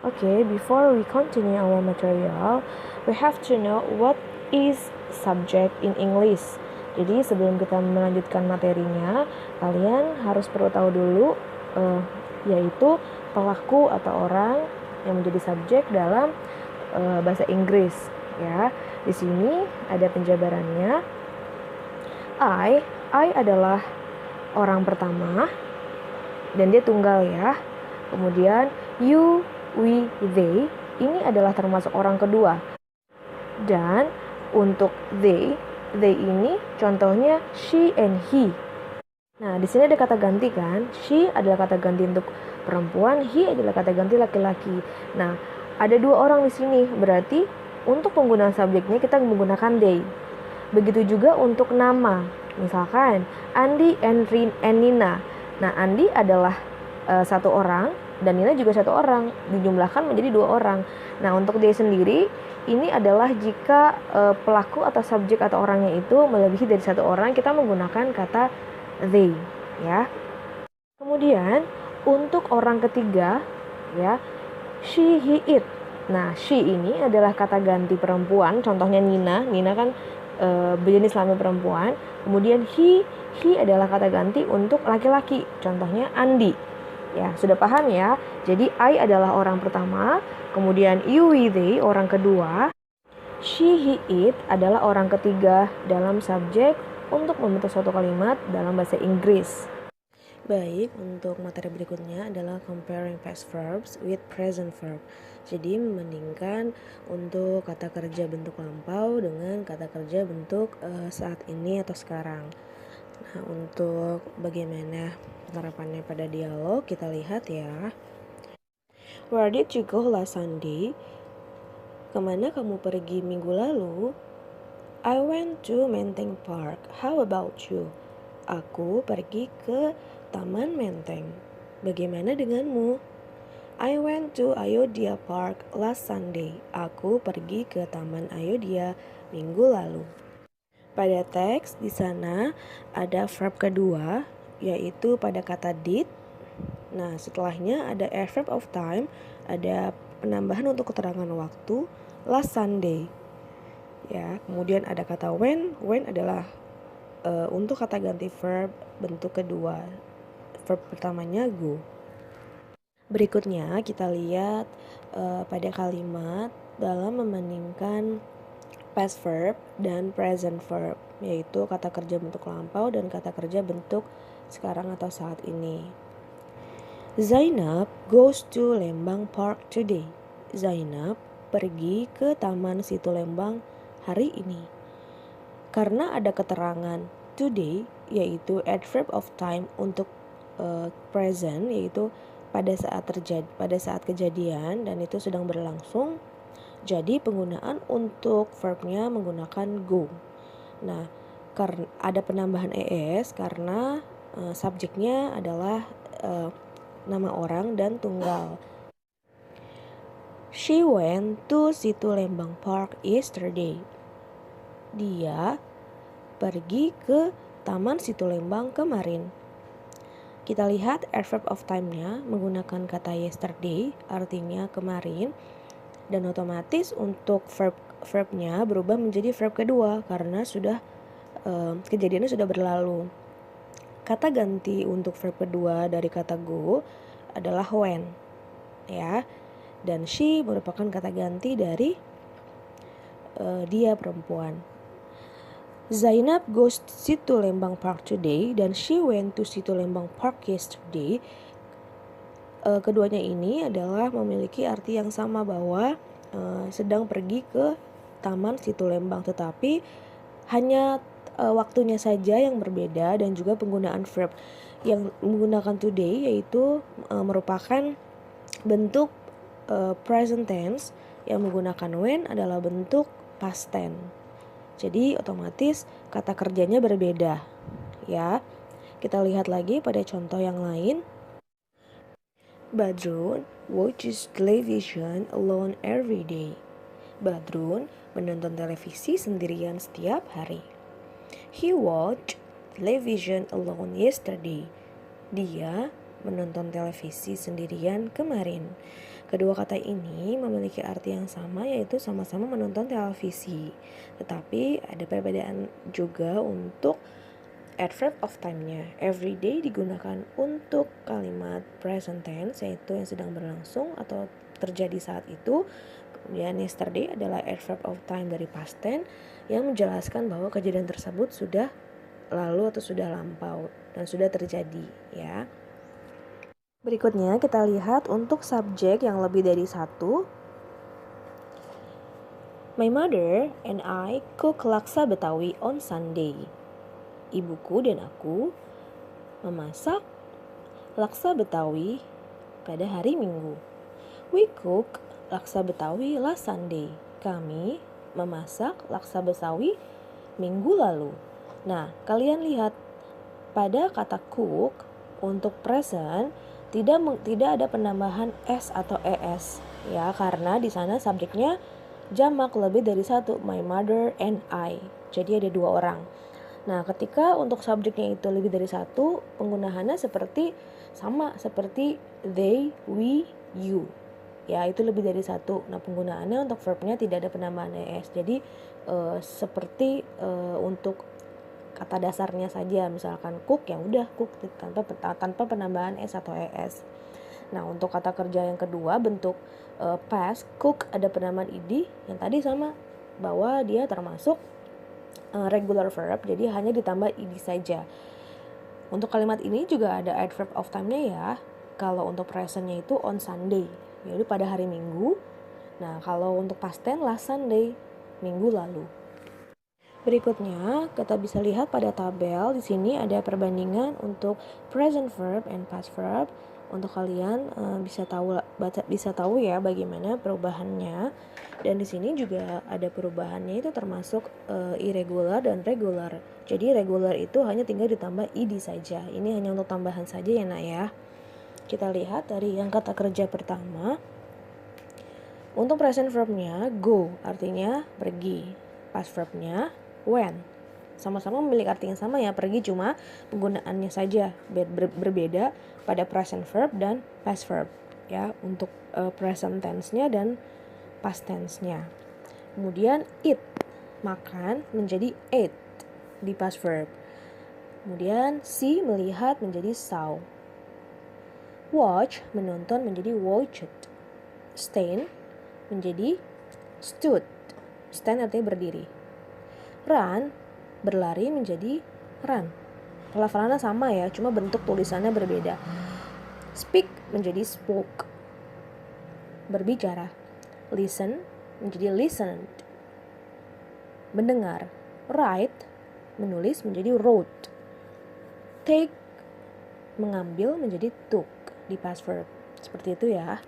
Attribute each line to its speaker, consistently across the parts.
Speaker 1: Okay, before we continue our material, we have to know what is subject in English. Jadi sebelum kita melanjutkan materinya, kalian harus perlu tahu dulu yaitu pelaku atau orang yang menjadi subjek dalam bahasa Inggris. Ya, di sini ada penjabarannya. I adalah orang pertama dan dia tunggal ya. Kemudian you, we, they ini adalah termasuk orang kedua. Dan untuk they ini contohnya she and he. Nah, di sini ada kata ganti kan? She adalah kata ganti untuk perempuan, he adalah kata ganti laki-laki. Nah, ada dua orang di sini, berarti untuk penggunaan subjeknya kita menggunakan they. Begitu juga untuk nama. Misalkan Andi and Nina. Nah, Andi adalah satu orang dan Nina juga satu orang, dijumlahkan menjadi dua orang. Nah, untuk they sendiri ini adalah jika pelaku atau subjek atau orangnya itu melebihi dari satu orang, kita menggunakan kata they ya. Kemudian untuk orang ketiga ya, she, he, it. Nah, she ini adalah kata ganti perempuan, contohnya Nina kan berjenis kelamin perempuan. Kemudian he adalah kata ganti untuk laki-laki, contohnya Andi. Ya, sudah paham ya? Jadi I adalah orang pertama, kemudian you, we, they orang kedua, she, he, it adalah orang ketiga dalam subjek untuk membentuk suatu kalimat dalam bahasa Inggris. Baik, untuk materi berikutnya adalah comparing past verbs with present verb. Jadi membandingkan untuk kata kerja bentuk lampau dengan kata kerja bentuk saat ini atau sekarang. Nah, untuk bagaimana penerapannya pada dialog, kita lihat ya. Where did you go last Sunday? Kemana kamu pergi minggu lalu? I went to Menteng Park. How about you? Aku pergi ke Taman Menteng. Bagaimana denganmu? I went to Ayodhya Park last Sunday. Aku pergi ke Taman Ayodhya minggu lalu. Pada teks di sana ada verb kedua yaitu pada kata did. Nah, setelahnya ada adverb of time, ada penambahan untuk keterangan waktu last Sunday. Ya, kemudian ada kata when adalah untuk kata ganti verb bentuk kedua. Verb pertamanya go. Berikutnya kita lihat pada kalimat dalam membandingkan past verb dan present verb, yaitu kata kerja bentuk lampau dan kata kerja bentuk sekarang atau saat ini. Zainab goes to Lembang Park today. Zainab pergi ke Taman Situ Lembang hari ini. Karena ada keterangan today, yaitu adverb of time untuk present, yaitu pada saat kejadian dan itu sedang berlangsung. Jadi penggunaan untuk verbnya menggunakan go. Nah, karena ada penambahan es karena subjeknya adalah nama orang dan tunggal. She went to Situ Lembang Park yesterday. Dia pergi ke Taman Situ Lembang kemarin. Kita lihat adverb of time-nya menggunakan kata yesterday, artinya kemarin. Dan otomatis untuk verbnya berubah menjadi verb kedua karena sudah kejadiannya sudah berlalu. Kata ganti untuk verb kedua dari kata go adalah when, ya. Dan she merupakan kata ganti dari dia perempuan. Zainab goes to Situ Lembang Park today dan she went to Situ Lembang Park yesterday. Keduanya ini adalah memiliki arti yang sama bahwa sedang pergi ke Taman Situ Lembang, tetapi hanya waktunya saja yang berbeda dan juga penggunaan verb yang menggunakan today yaitu merupakan bentuk present tense, yang menggunakan when adalah bentuk past tense. Jadi otomatis kata kerjanya berbeda ya. Kita lihat lagi pada contoh yang lain. Badrun watches television alone every day. Badrun menonton televisi sendirian setiap hari. He watched television alone yesterday. Dia menonton televisi sendirian kemarin. Kedua kata ini memiliki arti yang sama, yaitu sama-sama menonton televisi. Tetapi ada perbedaan juga untuk adverb of time-nya. Every day digunakan untuk kalimat present tense, yaitu yang sedang berlangsung atau terjadi saat itu. Kemudian yesterday adalah adverb of time dari past tense yang menjelaskan bahwa kejadian tersebut sudah lalu atau sudah lampau dan sudah terjadi, ya. Berikutnya kita lihat untuk subjek yang lebih dari satu. My mother and I cook laksa Betawi on Sunday. Ibuku dan aku memasak laksa Betawi pada hari Minggu. We cook laksa Betawi last Sunday. Kami memasak laksa Betawi minggu lalu. Nah, kalian lihat pada kata cook untuk present tidak ada penambahan s atau es, ya, karena di sana subjeknya jamak lebih dari satu, my mother and I. Jadi ada dua orang. Nah, ketika untuk subjeknya itu lebih dari satu, penggunaannya sama seperti they, we, you. Ya, itu lebih dari satu. Nah, penggunaannya untuk verbnya tidak ada penambahan es. Jadi seperti untuk kata dasarnya saja, misalkan cook, ya udah cook tanpa penambahan s atau es. Nah, untuk kata kerja yang kedua bentuk past, cook ada penambahan ed yang tadi sama, bahwa dia termasuk regular verb, jadi hanya ditambah ed saja. Untuk kalimat ini juga ada adverb of time-nya ya. Kalau untuk present-nya itu on Sunday, jadi pada hari Minggu. Nah, kalau untuk past tense last Sunday, minggu lalu. Berikutnya, kita bisa lihat pada tabel di sini ada perbandingan untuk present verb and past verb. Untuk kalian bisa tahu ya bagaimana perubahannya. Dan di sini juga ada perubahannya itu termasuk irregular dan regular. Jadi regular itu hanya tinggal ditambah ed saja. Ini hanya untuk tambahan saja ya nak ya. Kita lihat dari yang kata kerja pertama. Untuk present verbnya go, artinya pergi. Past verbnya when, sama-sama memiliki arti yang sama ya, pergi, cuma penggunaannya saja berbeda pada present verb dan past verb ya, untuk present tense-nya dan past tense-nya. Kemudian eat, makan, menjadi ate di past verb. Kemudian see, melihat, menjadi saw. Watch, menonton, menjadi watched. Stand menjadi stood. Stand artinya berdiri. Run, berlari, menjadi run. Pelafalannya sama ya, cuma bentuk tulisannya berbeda. Speak menjadi spoke, berbicara. Listen menjadi listened, mendengar. Write, menulis, menjadi wrote. Take, mengambil, menjadi took di past verb. Seperti itu ya.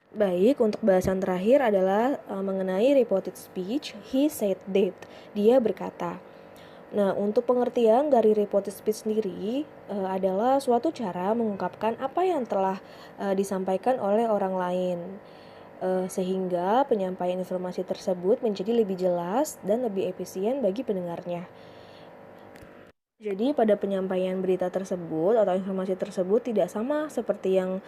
Speaker 1: Baik, untuk bahasan terakhir adalah mengenai reported speech. He said that, dia berkata. Nah, untuk pengertian dari reported speech sendiri adalah suatu cara mengungkapkan apa yang telah disampaikan oleh orang lain, sehingga penyampaian informasi tersebut menjadi lebih jelas dan lebih efisien bagi pendengarnya. Jadi pada penyampaian berita tersebut atau informasi tersebut tidak sama seperti yang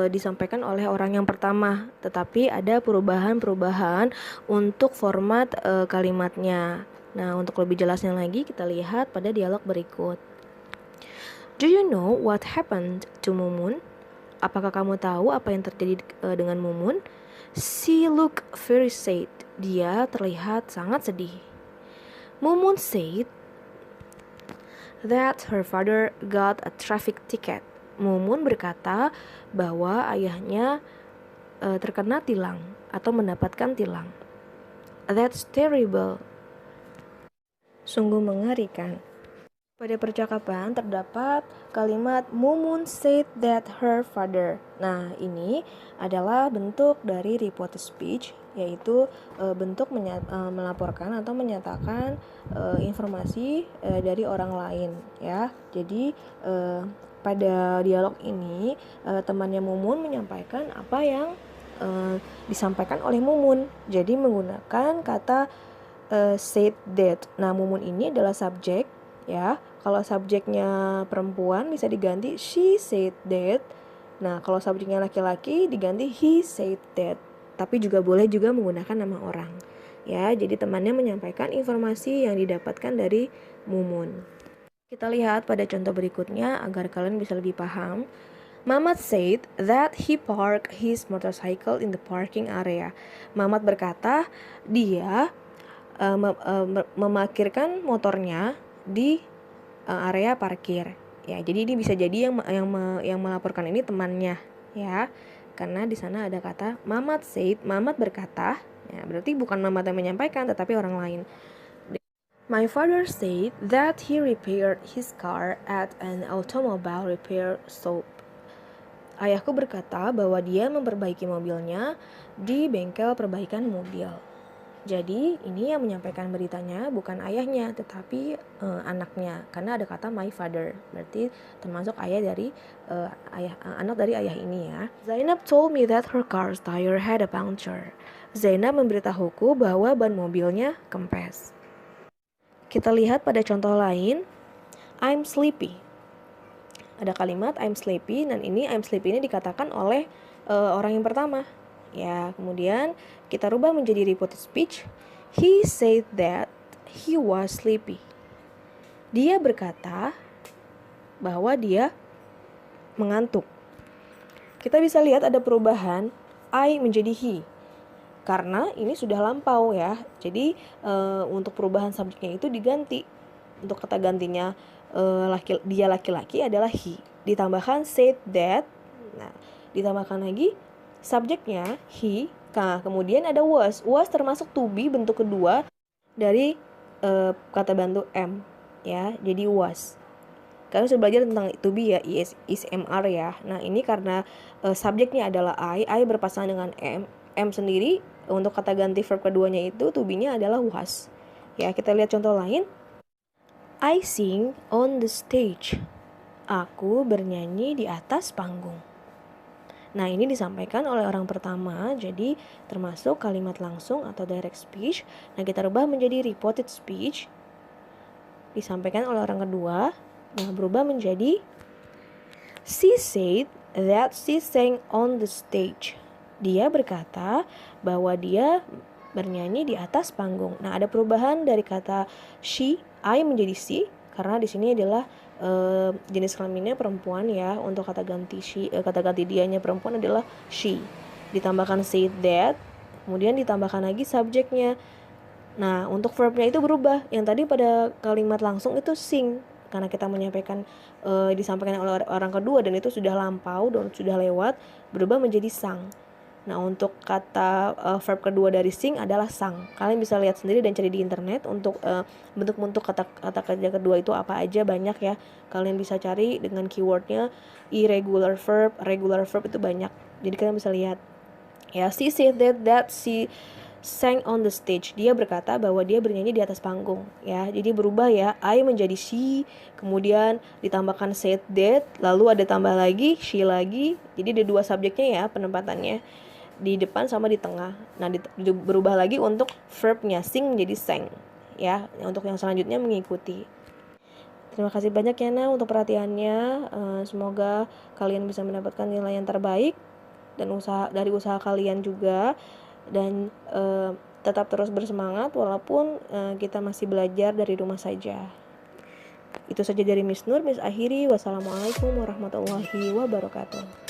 Speaker 1: disampaikan oleh orang yang pertama, tetapi ada perubahan-perubahan untuk format kalimatnya. Nah, untuk lebih jelasnya lagi kita lihat pada dialog berikut. Do you know what happened to Mumun? Apakah kamu tahu apa yang terjadi dengan Mumun? She looked very sad. Dia terlihat sangat sedih. Mumun said that her father got a traffic ticket. Mumun berkata bahwa ayahnya terkena tilang atau mendapatkan tilang. That's terrible. Sungguh mengerikan. Pada percakapan terdapat kalimat Mumun said that her father. Nah, ini adalah bentuk dari reported speech, yaitu bentuk melaporkan atau menyatakan informasi dari orang lain ya. Jadi pada dialog ini temannya Mumun menyampaikan apa yang disampaikan oleh Mumun. Jadi menggunakan kata said that. Nah, Mumun ini adalah subjek ya. Kalau subjeknya perempuan bisa diganti she said that Nah, kalau subjeknya laki-laki diganti he said that. Tapi juga boleh juga menggunakan nama orang. Ya, jadi temannya menyampaikan informasi yang didapatkan dari Mumun. Kita lihat pada contoh berikutnya agar kalian bisa lebih paham. Mamat said that he parked his motorcycle in the parking area. Mamat berkata dia memarkirkan motornya di area parkir. Ya, jadi ini bisa jadi yang melaporkan ini temannya, ya. Karena di sana ada kata Mamat said, Mamat berkata, ya, berarti bukan Mamat yang menyampaikan tetapi orang lain. My father said that he repaired his car at an automobile repair shop. Ayahku berkata bahwa dia memperbaiki mobilnya di bengkel perbaikan mobil. Jadi ini yang menyampaikan beritanya bukan ayahnya tetapi anaknya, karena ada kata my father, berarti termasuk ayah dari anak dari ayah ini ya. Zainab told me that her car's tire had a puncture. Zainab memberitahuku bahwa ban mobilnya kempes. Kita lihat pada contoh lain, I'm sleepy. Ada kalimat I'm sleepy, dan ini I'm sleepy ini dikatakan oleh orang yang pertama. Ya, kemudian kita rubah menjadi reported speech. He said that he was sleepy. Dia berkata bahwa dia mengantuk. Kita bisa lihat ada perubahan I menjadi he. Karena ini sudah lampau ya. Jadi untuk perubahan subjeknya itu diganti. Untuk kata gantinya dia laki-laki adalah he. Ditambahkan said that. Nah, ditambahkan lagi subjeknya he, kemudian ada was. Was termasuk to be bentuk kedua dari kata bantu am, ya. Jadi was. Kalian sudah belajar tentang to be ya, is mr ya. Nah, ini karena subjeknya adalah I berpasangan dengan am sendiri. Untuk kata ganti verb keduanya itu to be-nya adalah was. Ya, kita lihat contoh lain. I sing on the stage. Aku bernyanyi di atas panggung. Nah, ini disampaikan oleh orang pertama, jadi termasuk kalimat langsung atau direct speech. Nah, kita rubah menjadi reported speech, disampaikan oleh orang kedua. Nah, berubah menjadi she said that she sang on the stage. Dia berkata bahwa dia bernyanyi di atas panggung. Nah, ada perubahan dari kata she, I menjadi she, karena di sini adalah jenis kelaminnya perempuan ya. Untuk kata ganti kata ganti dianya perempuan adalah she. Ditambahkan said that, kemudian ditambahkan lagi subjeknya. Nah, untuk verbnya itu berubah. Yang tadi pada kalimat langsung itu sing, karena kita menyampaikan disampaikan oleh orang kedua dan itu sudah lampau dan sudah lewat, berubah menjadi sang. Nah, untuk kata verb kedua dari sing adalah sang. Kalian bisa lihat sendiri dan cari di internet untuk bentuk-bentuk kata kerja kedua itu apa aja, banyak ya. Kalian bisa cari dengan keywordnya irregular verb, regular verb, itu banyak. Jadi kalian bisa lihat. Ya, she said that she sang on the stage. Dia berkata bahwa dia bernyanyi di atas panggung. Ya, jadi berubah ya. I menjadi she, kemudian ditambahkan said that, lalu ada tambah lagi she lagi. Jadi ada dua subjeknya ya penempatannya, di depan sama di tengah. Nah, berubah lagi untuk verbnya sing menjadi sang. Ya, untuk yang selanjutnya mengikuti. Terima kasih banyak ya Nah untuk perhatiannya. Semoga kalian bisa mendapatkan nilai yang terbaik dan dari usaha kalian juga, dan tetap terus bersemangat walaupun kita masih belajar dari rumah saja. Itu saja dari Miss Nur. Miss akhiri. Wassalamualaikum warahmatullahi wabarakatuh.